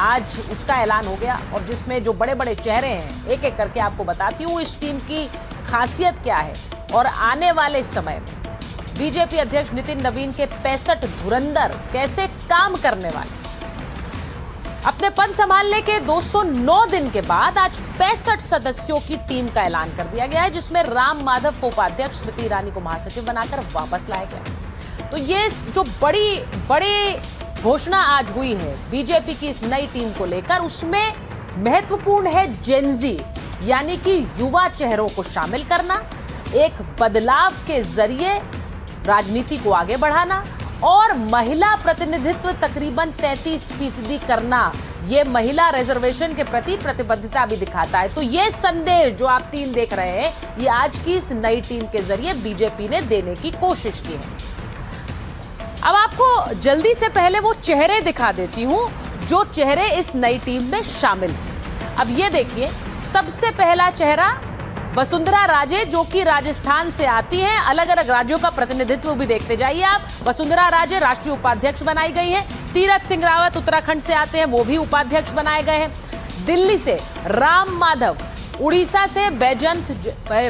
आज उसका ऐलान हो गया और जिसमें जो बड़े बड़े चेहरे हैं, एक एक करके आपको बताती हूँ इस टीम की खासियत क्या है और आने वाले समय में बीजेपी अध्यक्ष नितिन नवीन के 65 धुरंधर कैसे काम करने वाले। अपने पद संभालने के 209 दिन के बाद आज 65 सदस्यों की टीम का ऐलान कर दिया गया है, जिसमें राम माधव को उपाध्यक्ष, स्मृति ईरानी को महासचिव बनाकर वापस लाया गया। तो ये जो बड़ी घोषणा आज हुई है बीजेपी की इस नई टीम को लेकर, उसमें महत्वपूर्ण है जेनजी यानी कि युवा चेहरों को शामिल करना, एक बदलाव के जरिए राजनीति को आगे बढ़ाना और महिला प्रतिनिधित्व तकरीबन 33% करना। ये महिला रिजर्वेशन के प्रति प्रतिबद्धता भी दिखाता है। तो ये संदेश जो आप तीन देख रहे हैं, ये आज की इस नई टीम के जरिए बीजेपी ने देने की कोशिश की है। अब आपको जल्दी से पहले वो चेहरे दिखा देती हूं जो चेहरे इस नई टीम में शामिल हैं। अब ये देखिए, सबसे पहला चेहरा वसुंधरा राजे, जो कि राजस्थान से आती हैं। अलग अलग राज्यों का प्रतिनिधित्व भी देखते जाइए आप। वसुंधरा राजे राष्ट्रीय उपाध्यक्ष बनाई गई हैं। तीरथ सिंह रावत उत्तराखंड से आते हैं, वो भी उपाध्यक्ष बनाए गए हैं। दिल्ली से राम माधव, उड़ीसा से बैजंत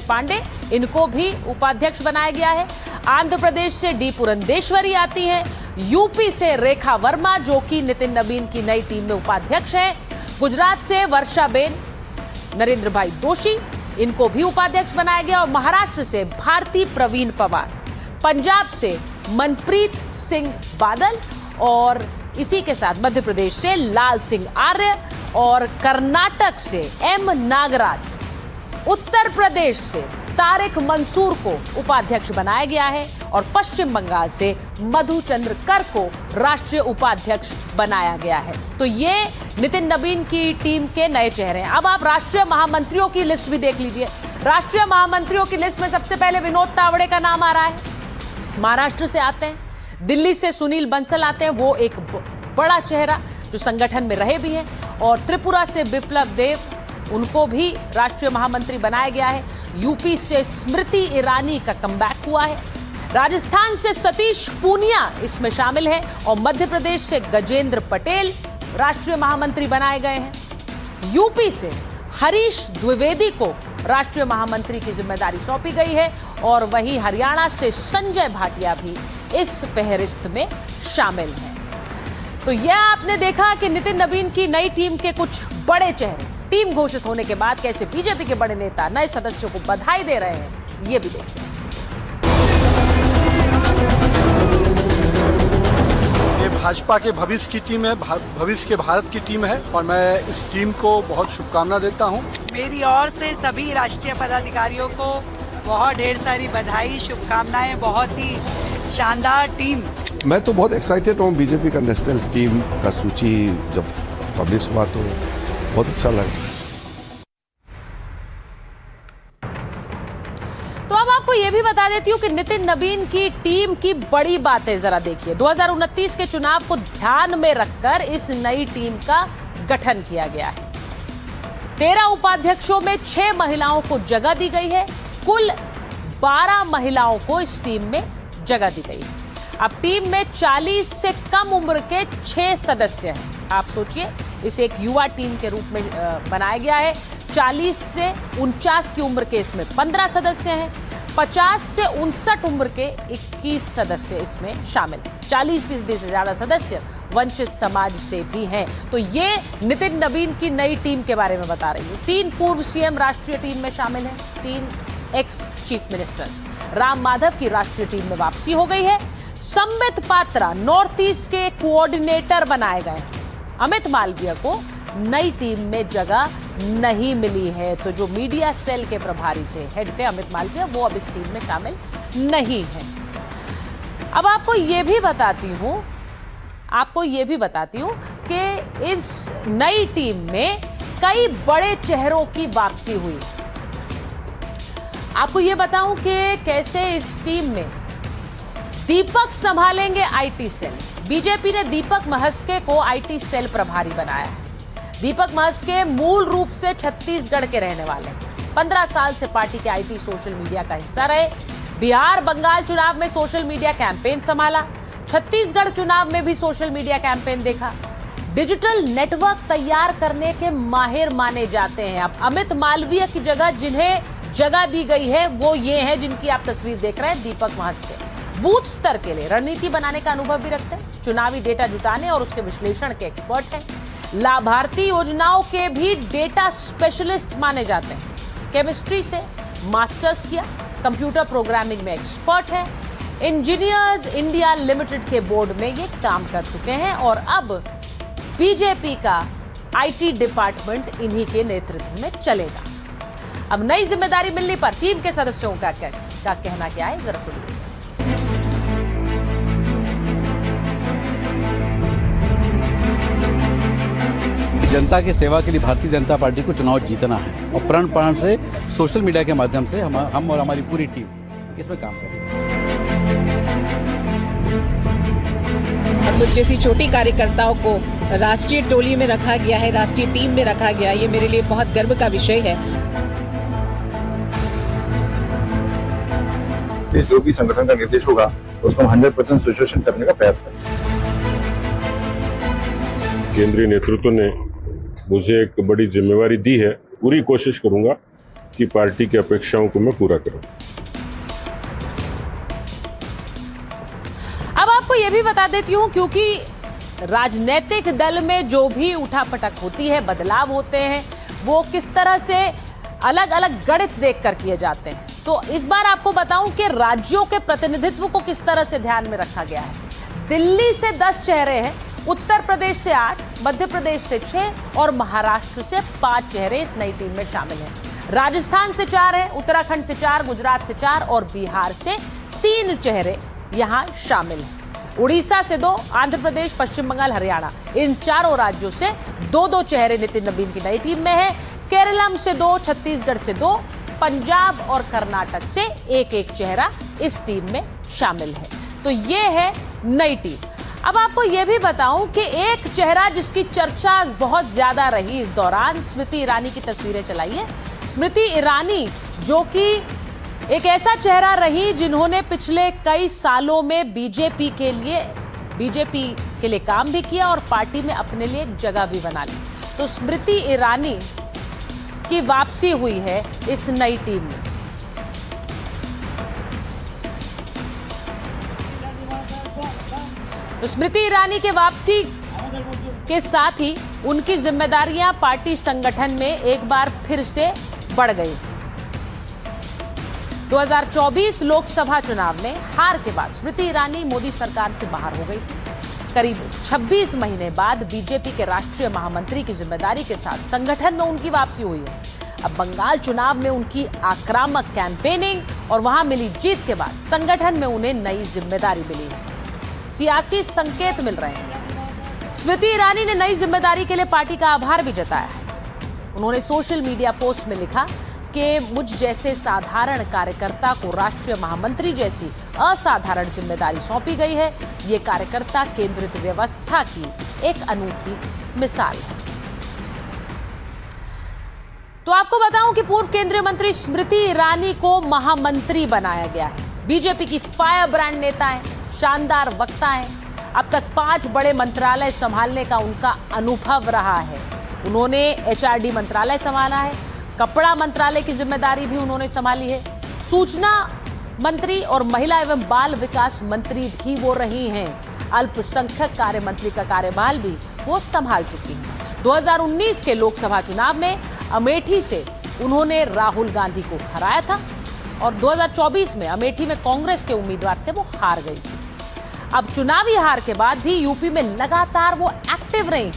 पांडे, इनको भी उपाध्यक्ष बनाया गया है। आंध्र प्रदेश से डी पुरंदेश्वरी आती हैं। यूपी से रेखा वर्मा, जो कि नितिन नवीन की नई टीम में उपाध्यक्ष हैं। गुजरात से वर्षाबेन नरेंद्र भाई दोषी, इनको भी उपाध्यक्ष बनाया गया। और महाराष्ट्र से भारती प्रवीण पवार, पंजाब से मनप्रीत सिंह बादल और इसी के साथ मध्य प्रदेश से लाल सिंह आर्य और कर्नाटक से एम नागराज, उत्तर प्रदेश से तारिक मंसूर को उपाध्यक्ष बनाया गया है और पश्चिम बंगाल से मधु चंद्र कर को राष्ट्रीय उपाध्यक्ष बनाया गया है। तो ये नितिन नवीन की टीम के नए चेहरे हैं। अब आप राष्ट्रीय महामंत्रियों की लिस्ट भी देख लीजिए। राष्ट्रीय महामंत्रियों की लिस्ट में सबसे पहले विनोद तावड़े का नाम आ रहा है, महाराष्ट्र से आते हैं। दिल्ली से सुनील बंसल आते हैं, वो एक बड़ा चेहरा जो संगठन में रहे भी हैं। और त्रिपुरा से बिप्लब देव, उनको भी राष्ट्रीय महामंत्री बनाया गया है। यूपी से स्मृति ईरानी का कमबैक हुआ है। राजस्थान से सतीश पूनिया इसमें शामिल है और मध्य प्रदेश से गजेंद्र पटेल राष्ट्रीय महामंत्री बनाए गए हैं। यूपी से हरीश द्विवेदी को राष्ट्रीय महामंत्री की जिम्मेदारी सौंपी गई है और वहीं हरियाणा से संजय भाटिया भी इस फहरिस्त में शामिल हैं। तो यह आपने देखा कि नितिन नवीन की नई टीम के कुछ बड़े चेहरे टीम घोषित होने के बाद कैसे बीजेपी के बड़े नेता नए सदस्यों को बधाई दे रहे हैं, ये भी देखिए। ये भाजपा के भविष्य की टीम है, भविष्य के भारत की टीम है और मैं इस टीम को बहुत शुभकामना देता हूं। मेरी ओर से सभी राष्ट्रीय पदाधिकारियों को बहुत ढेर सारी बधाई, शुभकामनाएं। बहुत ही शानदार टीम। मैं तो बहुत एक्साइटेड हूँ। बीजेपी का नेशनल टीम का सूची जब पब्लिश हुआ तो बहुत अच्छा लगा। तो अब आपको यह भी बता देती हूं कि नितिन नवीन की टीम की बड़ी बातें जरा देखिए। 2029 के चुनाव को ध्यान में रखकर इस नई टीम का गठन किया गया है। 13 उपाध्यक्षों में 6 महिलाओं को जगह दी गई है। कुल 12 महिलाओं को इस टीम में जगह दी गई है। अब टीम में 40 से कम उम्र के 6 सदस्य हैं। आप सोचिए, इसे एक युवा टीम के रूप में बनाया गया है। 40 से 49 की उम्र के इसमें 15 सदस्य हैं। 50 से 59 उम्र के 21 सदस्य इसमें शामिल हैं। 40% से ज्यादा सदस्य वंचित समाज से भी हैं। तो ये नितिन नवीन की नई टीम के बारे में बता रही हूँ। 3 पूर्व सीएम राष्ट्रीय टीम में शामिल हैं, 3 ex chief ministers. Ram Madhav की राष्ट्रीय टीम में वापसी हो गई है। संबित पात्रा नॉर्थ ईस्ट के कोऑर्डिनेटर बनाए गए हैं। अमित मालवीय को नई टीम में जगह नहीं मिली है। तो जो मीडिया सेल के प्रभारी थे, हेड थे अमित मालवीय, वो अब इस टीम में शामिल नहीं है। अब आपको ये भी बताती हूं कि इस नई टीम में कई बड़े चेहरों की वापसी हुई। आपको ये बताऊं कि कैसे इस टीम में दीपक संभालेंगे आईटी सेल। बीजेपी ने दीपक महस्के को आईटी सेल प्रभारी बनाया है। दीपक महस्के मूल रूप से छत्तीसगढ़ के रहने वाले हैं। 15 साल से पार्टी के आईटी सोशल मीडिया का हिस्सा रहे। बिहार बंगाल चुनाव में सोशल मीडिया कैंपेन संभाला। छत्तीसगढ़ चुनाव में भी सोशल मीडिया कैंपेन देखा। डिजिटल नेटवर्क तैयार करने के माहिर माने जाते हैं। अब अमित मालवीय की जगह जिन्हें जगह दी गई है वो ये हैं जिनकी आप तस्वीर देख रहे हैं, दीपक म्हात्रे। बूथ स्तर के लिए रणनीति बनाने का अनुभव भी रखते हैं, चुनावी डेटा जुटाने और उसके विश्लेषण के एक्सपर्ट हैं। लाभार्थी योजनाओं के भी डेटा स्पेशलिस्ट माने जाते हैं। केमिस्ट्री से मास्टर्स किया, कंप्यूटर प्रोग्रामिंग में एक्सपर्ट है। इंजीनियर्स इंडिया लिमिटेड के बोर्ड में ये काम कर चुके हैं और अब बीजेपी का आईटी डिपार्टमेंट इन्हीं के नेतृत्व में चलेगा। अब नई जिम्मेदारी मिलने पर टीम के सदस्यों का कहना क्या है, जरा सुनिए। जनता की सेवा के लिए भारतीय जनता पार्टी को चुनाव जीतना है और प्रण प्राण से सोशल मीडिया के माध्यम से हम और हमारी पूरी टीम इसमें काम करेंगे। और मुझ जैसी छोटी कार्यकर्ताओं को राष्ट्रीय टोली में रखा गया है, राष्ट्रीय टीम में रखा गया, ये मेरे लिए बहुत गर्व का विषय है। जो भी संगठन का निर्देश होगा उसको हम 100% सिचुएशन करने का प्रयास करेंगे। केंद्रीय नेतृत्व ने मुझे एक बड़ी जिम्मेवारी दी है, पूरी कोशिश करूंगा कि पार्टी की अपेक्षाओं को मैं पूरा करूं। अब आपको यह भी बता देती हूं, क्योंकि राजनीतिक दल में जो भी उठापटक होती है, बदलाव होते हैं, वो किस तरह से अलग अलग गणित देखकर किए जाते हैं। तो इस बार आपको बताऊं कि राज्यों के प्रतिनिधित्व को किस तरह से ध्यान में रखा गया है। दिल्ली से 10 चेहरे हैं, उत्तर प्रदेश से 8, मध्य प्रदेश से 6 और महाराष्ट्र से 5 चेहरे इस नई टीम में शामिल हैं। राजस्थान से 4 है, उत्तराखंड से 4, गुजरात से 4 और बिहार से 3 चेहरे यहां शामिल हैं। उड़ीसा से 2, आंध्र प्रदेश, पश्चिम बंगाल, हरियाणा, इन चारों राज्यों से 2-2 चेहरे नितिन नवीन की नई टीम में है। केरलम से 2, छत्तीसगढ़ से 2, पंजाब और कर्नाटक से 1-1 चेहरा इस टीम में शामिल है। तो ये है नई टीम। अब आपको यह भी बताऊं कि एक चेहरा जिसकी चर्चा बहुत ज्यादा रही इस दौरान, स्मृति ईरानी की तस्वीरें चलाइए। स्मृति ईरानी जो कि एक ऐसा चेहरा रही जिन्होंने पिछले कई सालों में बीजेपी के लिए काम भी किया और पार्टी में अपने लिए एक जगह भी बना ली। तो स्मृति ईरानी की वापसी हुई है इस नई टीम में। तो स्मृति ईरानी के वापसी के साथ ही उनकी जिम्मेदारियां पार्टी संगठन में एक बार फिर से बढ़ गई। 2024 लोकसभा चुनाव में हार के बाद स्मृति ईरानी मोदी सरकार से बाहर हो गई थी। करीब 26 महीने बाद बीजेपी के राष्ट्रीय महामंत्री की जिम्मेदारी के साथ संगठन में उनकी वापसी हुई है। अब बंगाल चुनाव में उनकी आक्रामक कैंपेनिंग और वहां मिली जीत के बाद संगठन में उन्हें नई जिम्मेदारी मिली है। सियासी संकेत मिल रहे हैं। स्मृति ईरानी ने नई जिम्मेदारी के लिए पार्टी का आभार भी जताया है। उन्होंने सोशल मीडिया पोस्ट में लिखा कि मुझ जैसे साधारण कार्यकर्ता को राष्ट्रीय महामंत्री जैसी असाधारण जिम्मेदारी सौंपी गई है। ये कार्यकर्ता केंद्रित व्यवस्था की एक अनूठी मिसाल है। तो आपको बताऊं कि पूर्व केंद्रीय मंत्री स्मृति ईरानी को महामंत्री बनाया गया है। बीजेपी की फायर ब्रांड नेता है, शानदार वक्ता है। अब तक 5 बड़े मंत्रालय संभालने का उनका अनुभव रहा है। उन्होंने एचआरडी मंत्रालय संभाला है, कपड़ा मंत्रालय की जिम्मेदारी भी उन्होंने संभाली है, सूचना मंत्री और महिला एवं बाल विकास मंत्री भी वो रही हैं। अल्पसंख्यक कार्य मंत्री का कार्यभार भी वो संभाल चुकी हैं। 2019 के लोकसभा चुनाव में अमेठी से उन्होंने राहुल गांधी को हराया था और 2024 में अमेठी में कांग्रेस के उम्मीदवार से वो हार गई थी। अब चुनावी हार के बाद भी यूपी में लगातार वो एक्टिव रही।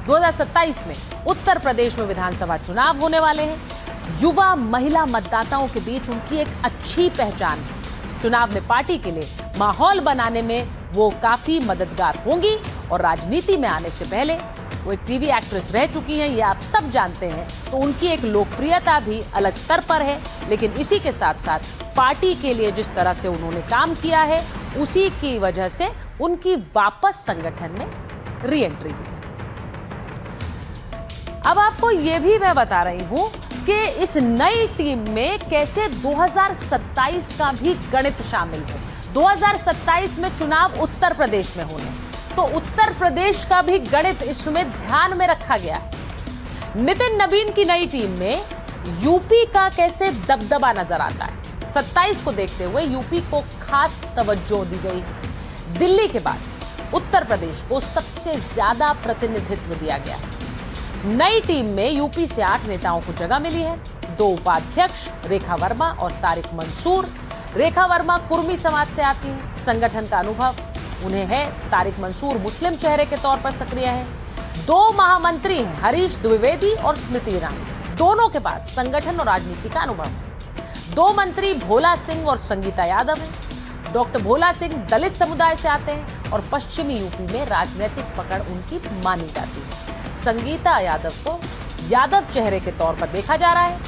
2027 में उत्तर प्रदेश में विधानसभा चुनाव होने वाले हैं। युवा महिला मतदाताओं के बीच उनकी एक अच्छी पहचान है। चुनाव में पार्टी के लिए माहौल बनाने में वो काफी मददगार होंगी और राजनीति में आने से पहले वो एक टीवी एक्ट्रेस रह चुकी हैं, ये आप सब जानते हैं। तो उनकी एक लोकप्रियता भी अलग स्तर पर है, लेकिन इसी के साथ साथ पार्टी के लिए जिस तरह से उन्होंने काम किया है उसी की वजह से उनकी वापस संगठन में री एंट्री हुई है। अब आपको ये भी मैं बता रही हूं कि इस नई टीम में कैसे 2027 का भी गणित शामिल है। 2027 में चुनाव उत्तर प्रदेश में होने, तो उत्तर प्रदेश का भी गणित इसमें ध्यान में रखा गया है। नितिन नवीन की नई टीम में यूपी का कैसे दबदबा नजर आता है। 27 को देखते हुए यूपी को खास तवज्जो दी गई है। दिल्ली के बाद उत्तर प्रदेश को सबसे ज्यादा प्रतिनिधित्व दिया गया है। नई टीम में यूपी से 8 नेताओं को जगह मिली है। 2 उपाध्यक्ष रेखा वर्मा और तारिक मंसूर। रेखा वर्मा कुर्मी समाज से आती हैं। संगठन का अनुभव उन्हें है। तारिक मंसूर मुस्लिम चेहरे के तौर पर सक्रिय हैं। 2 महामंत्री हैं, हरीश द्विवेदी और स्मृति ईरानी। दोनों के पास संगठन और राजनीति का अनुभव है। 2 मंत्री भोला सिंह और संगीता यादव हैं। डॉक्टर भोला सिंह दलित समुदाय से आते हैं और पश्चिमी यूपी में राजनीतिक पकड़ उनकी मानी जाती है। संगीता यादव को यादव चेहरे के तौर पर देखा जा रहा है।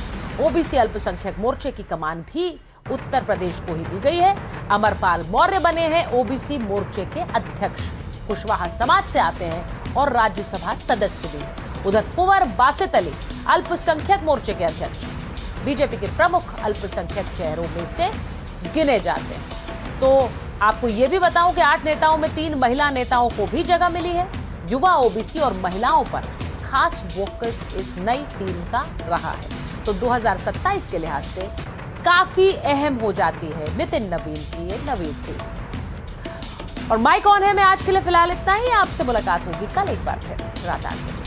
ओबीसी अल्पसंख्यक मोर्चे की कमान भी उत्तर प्रदेश को ही दी गई है। अमरपाल मौर्य बने हैं ओबीसी मोर्चे के अध्यक्ष। कुशवाहा समाज से आते हैं और राज्यसभा सदस्य भी हैं। उधर कुंवर बासित अली अल्पसंख्यक मोर्चे के अध्यक्ष हैं। बीजेपी के प्रमुख अल्पसंख्यक चेहरों में से गिने जाते हैं। तो आपको ये भी बताऊं कि 8 नेताओं में 3 महिला नेताओं को भी जगह मिली है। युवा, ओबीसी और महिलाओं पर खास फोकस इस नई टीम का रहा है। तो 2027 के लिहाज से काफी अहम हो जाती है नितिन नवीन की ये नवीन टीम। और माइक ऑन है में आज के लिए फिलहाल इतना ही। आपसे मुलाकात होगी कल एक बार फिर रात 8 बजे।